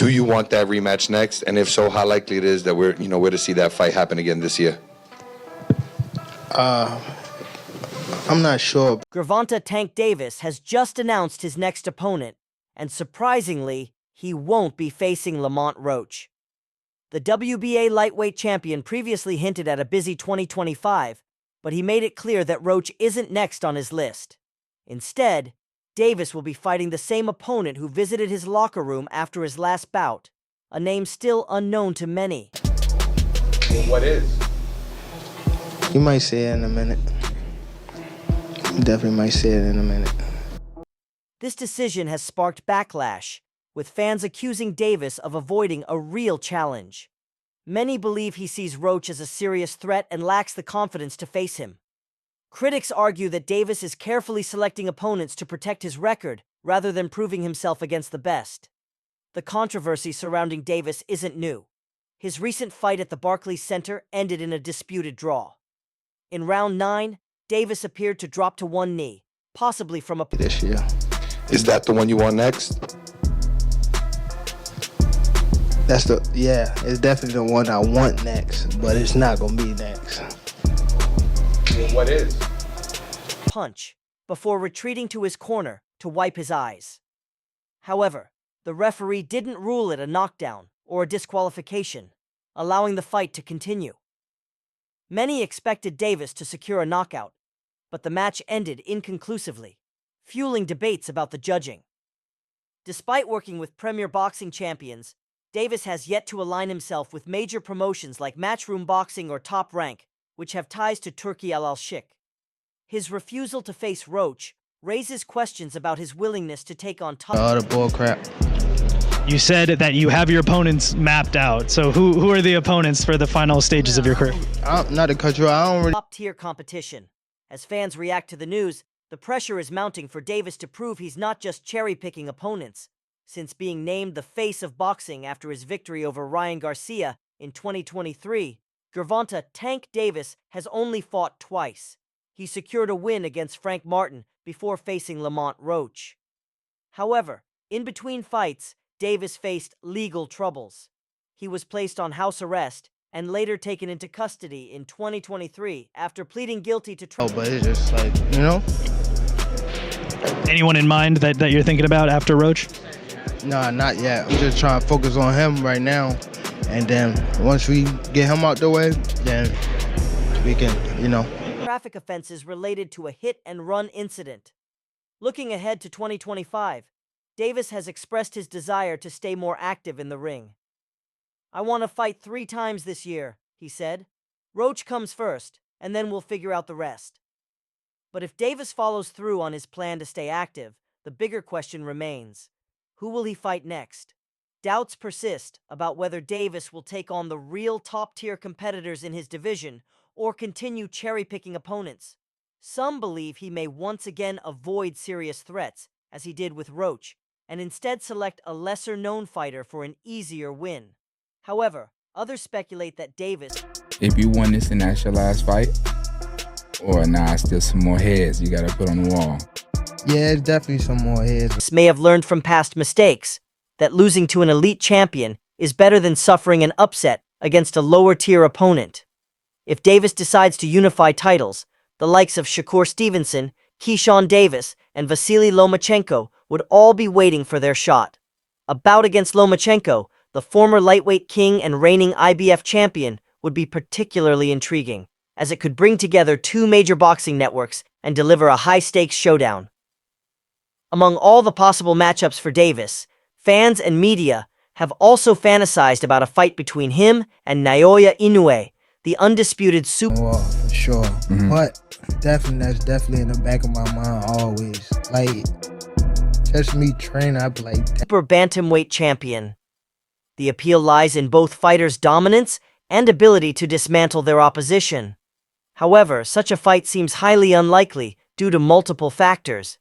Do you want that rematch next? And if so, how likely it is that we're to see that fight happen again this year? I'm not sure. Gervonta "Tank" Davis has just announced his next opponent, and surprisingly, he won't be facing Lamont Roach. The WBA lightweight champion previously hinted at a busy 2025, but he made it clear that Roach isn't next on his list. Instead, Davis will be fighting the same opponent who visited his locker room after his last bout, a name still unknown to many. What is? You might say it in a minute. You definitely might say it in a minute. This decision has sparked backlash, with fans accusing Davis of avoiding a real challenge. Many believe he sees Roach as a serious threat and lacks the confidence to face him. Critics argue that Davis is carefully selecting opponents to protect his record rather than proving himself against the best. The controversy surrounding Davis isn't new. His recent fight at the Barclays Center ended in a disputed draw. In round 9, Davis appeared to drop to one knee, possibly from a... This year. Is that the one you want next? It's definitely the one I want next, but it's not gonna be next. What is? Punch, before retreating to his corner to wipe his eyes. However, the referee didn't rule it a knockdown or a disqualification, allowing the fight to continue. Many expected Davis to secure a knockout, but the match ended inconclusively, fueling debates about the judging. Despite working with premier boxing champions, Davis has yet to align himself with major promotions like Matchroom Boxing or Top Rank, which have ties to Turki Al-Sheikh. His refusal to face Roach raises questions about his willingness to take on top... All the bull crap. You said that you have your opponents mapped out. So who are the opponents for the final stages of your career? Not to cut you out, I don't really... Top-tier competition. As fans react to the news, the pressure is mounting for Davis to prove he's not just cherry-picking opponents. Since being named the face of boxing after his victory over Ryan Garcia in 2023, Gervonta "Tank" Davis has only fought twice. He secured a win against Frank Martin before facing Lamont Roach. However, in between fights, Davis faced legal troubles. He was placed on house arrest and later taken into custody in 2023 after pleading guilty to... but it's just like, Anyone in mind that you're thinking about after Roach? Nah, not yet. I'm just trying to focus on him right now. And then once we get him out the way, then we can, Traffic offenses related to a hit-and-run incident. Looking ahead to 2025, Davis has expressed his desire to stay more active in the ring. "I want to fight 3 times this year," he said. "Roach comes first, and then we'll figure out the rest." But if Davis follows through on his plan to stay active, the bigger question remains. Who will he fight next? Doubts persist about whether Davis will take on the real top-tier competitors in his division or continue cherry-picking opponents. Some believe he may once again avoid serious threats, as he did with Roach, and instead select a lesser-known fighter for an easier win. However, others speculate that Davis... If you won this and that's your last fight, or still some more heads you gotta put on the wall. Yeah, it's definitely some more heads. May have learned from past mistakes that losing to an elite champion is better than suffering an upset against a lower-tier opponent. If Davis decides to unify titles, the likes of Shakur Stevenson, Keyshawn Davis, and Vasily Lomachenko would all be waiting for their shot. A bout against Lomachenko, the former lightweight king and reigning IBF champion, would be particularly intriguing, as it could bring together 2 major boxing networks and deliver a high-stakes showdown. Among all the possible matchups for Davis, fans and media have also fantasized about a fight between him and Naoya Inoue, the undisputed super... Well, for sure. But that's definitely in the back of my mind always. Like, just me training, I'd be like... super bantamweight champion. The appeal lies in both fighters' dominance and ability to dismantle their opposition. However, such a fight seems highly unlikely due to multiple factors.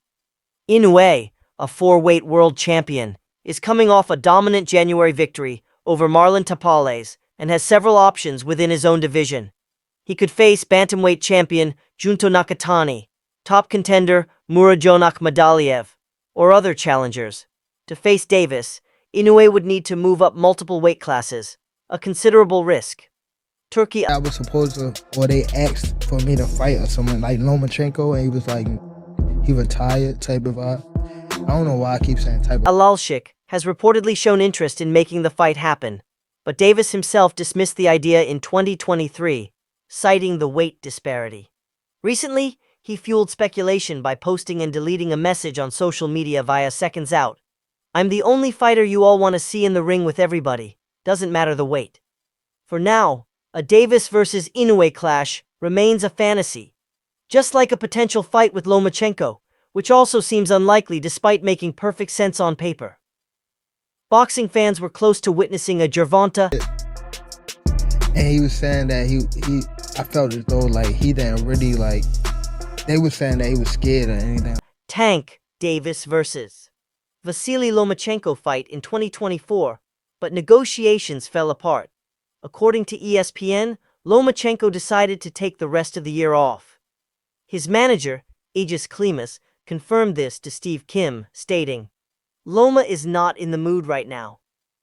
Inoue, a 4-weight world champion, is coming off a dominant January victory over Marlon Tapales and has several options within his own division. He could face bantamweight champion Junto Nakatani, top contender Murajonak Madaliev, or other challengers. To face Davis, Inoue would need to move up multiple weight classes, a considerable risk. Turkey I was supposed to, or they asked for me to fight or someone like Lomachenko, and he was like, he retired type of vibe. I don't know why I keep saying type of. Alalshik has reportedly shown interest in making the fight happen, but Davis himself dismissed the idea in 2023, citing the weight disparity. Recently, he fueled speculation by posting and deleting a message on social media via Seconds Out. "I'm the only fighter you all want to see in the ring with everybody. Doesn't matter the weight." For now, a Davis versus Inoue clash remains a fantasy, just like a potential fight with Lomachenko, which also seems unlikely despite making perfect sense on paper. Boxing fans were close to witnessing a Gervonta. And he was saying that I felt as though like he didn't really like, they were saying that he was scared or anything. Tank Davis versus Vasily Lomachenko fight in 2024, but negotiations fell apart. According to ESPN, Lomachenko decided to take the rest of the year off. His manager, Aegis Klimas, confirmed this to Steve Kim, stating, "Loma is not in the mood right now.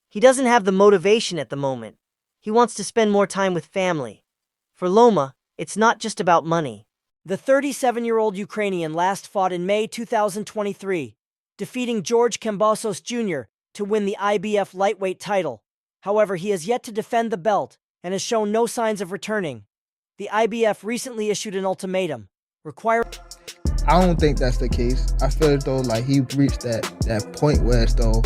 He doesn't have the motivation at the moment. He wants to spend more time with family." For Loma, it's not just about money. The 37-year-old Ukrainian last fought in May 2023, defeating George Kambosos Jr. to win the IBF lightweight title. However, he has yet to defend the belt and has shown no signs of returning. The IBF recently issued an ultimatum, requiring. I don't think that's the case. I feel as though like he reached that point where as though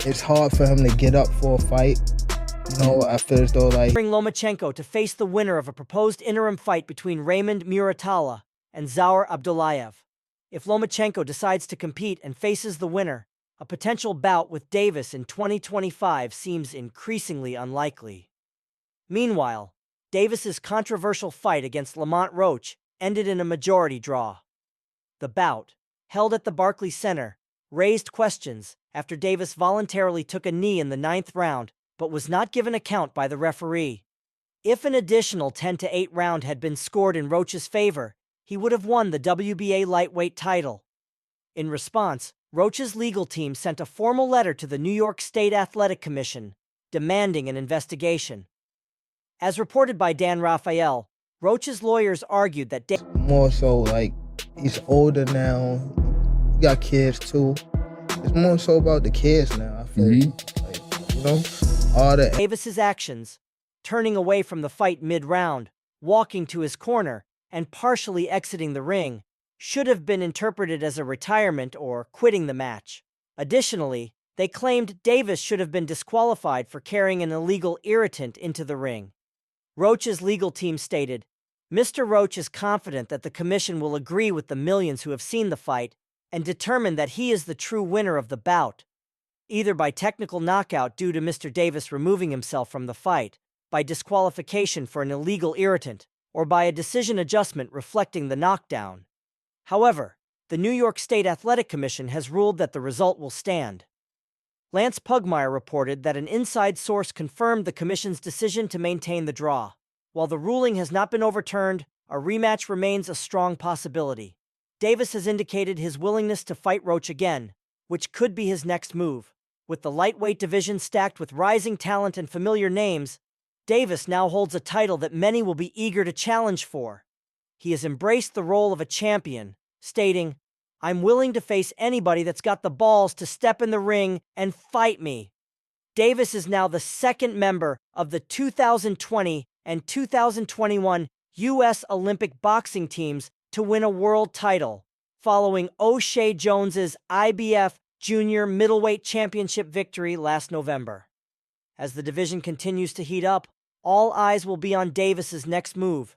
it's hard for him to get up for a fight. You know, I feel as though like Lomachenko to face the winner of a proposed interim fight between Raymond Muratalla and Zaur Abdullayev. If Lomachenko decides to compete and faces the winner, a potential bout with Davis in 2025 seems increasingly unlikely. Meanwhile, Davis's controversial fight against Lamont Roach ended in a majority draw. The bout, held at the Barclays Center, raised questions after Davis voluntarily took a knee in the 9th round, but was not given a count by the referee. If an additional 10-8 round had been scored in Roach's favor, he would have won the WBA lightweight title. In response, Roach's legal team sent a formal letter to the New York State Athletic Commission, demanding an investigation. As reported by Dan Raphael, Roach's lawyers argued that more so like he's older now, he got kids too. It's more so about the kids now. I feel like, you know, all the Davis's actions, turning away from the fight mid-round, walking to his corner, and partially exiting the ring, should have been interpreted as a retirement or quitting the match. Additionally, they claimed Davis should have been disqualified for carrying an illegal irritant into the ring. Roach's legal team stated, "Mr. Roach is confident that the commission will agree with the millions who have seen the fight and determine that he is the true winner of the bout, either by technical knockout due to Mr. Davis removing himself from the fight, by disqualification for an illegal irritant, or by a decision adjustment reflecting the knockdown." However, the New York State Athletic Commission has ruled that the result will stand. Lance Pugmire reported that an inside source confirmed the commission's decision to maintain the draw. While the ruling has not been overturned, a rematch remains a strong possibility. Davis has indicated his willingness to fight Roach again, which could be his next move. With the lightweight division stacked with rising talent and familiar names, Davis now holds a title that many will be eager to challenge for. He has embraced the role of a champion, stating, "I'm willing to face anybody that's got the balls to step in the ring and fight me." Davis is now the second member of the 2020 and 2021 U.S. Olympic boxing teams to win a world title, following O'Shea Jones's IBF Junior Middleweight Championship victory last November. As the division continues to heat up, all eyes will be on Davis's next move.